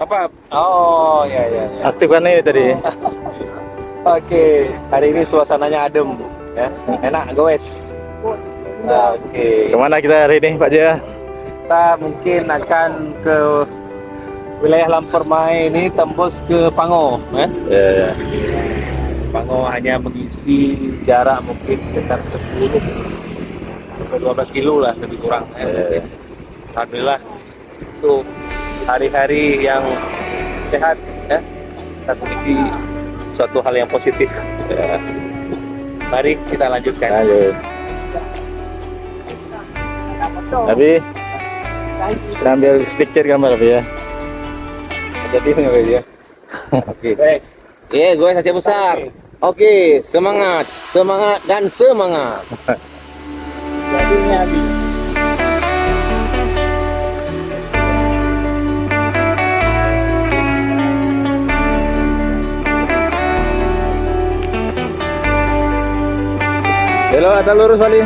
apa? Oh, ya ya. Aktifkan ini tadi. Oke, hari ini suasananya adem, ya, enak, goes. Oke, Kemana kita hari ini, Pak Jaya? kita mungkin akan ke wilayah Lampermai ini tembus ke Pango, ya. Ya, ya. Pango hanya mengisi jarak mungkin sekitar 10 sampai 12 kilo lah lebih kurang, ya. Ya. Alhamdulillah itu hari-hari yang sehat, ya. Kita mengisi suatu hal yang positif. Ya. Mari kita lanjutkan. Lanjut. Tapi kita ambil stiker gambar Pak ya. Jadi nggak ya? Oke. Oke, gue saja besar. Oke, semangat, semangat dan semangat. Jadinya habis. Belok atau lurus Wali?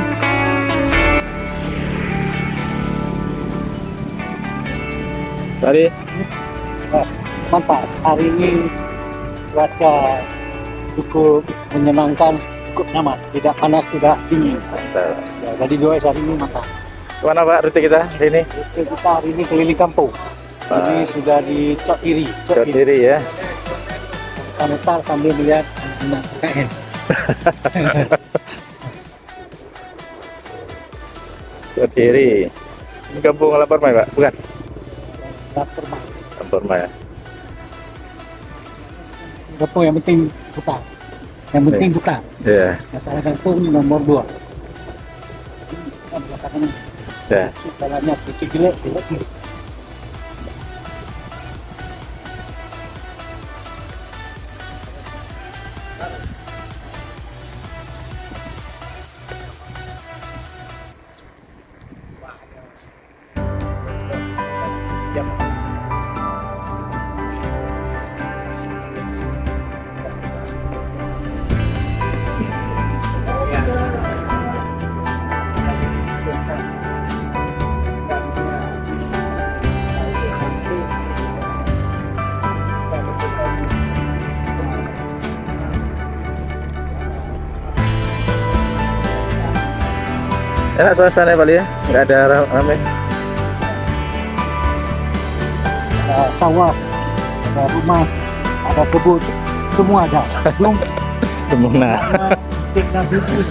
Wali. Mantap. Hari ini cuaca cukup menyenangkan, cukup nyaman, tidak panas, tidak dingin. Mantap. Ya, jadi goes hari ini mantap. Kemana Pak rute kita hari ini? Oke, kita hari ini keliling kampung. Ini sudah di Cok Iri. Cot diri ya. Kita mutar sambil melihat anak KM. Cot diri. Ini kampung Lampermai Pak? Bukan? Dapur Mak. Lampermai ya. Kampung yang penting buka. Yang penting buka. Ya. Masalah kampung nomor 2. Belakangan Ya. jalannya sedikit jelek. Enak suasana Pak ya? Nggak ada ramai. Ada sawah, ada rumah, ada kebun, semua ada. Belum Semuna. stick dan bibit.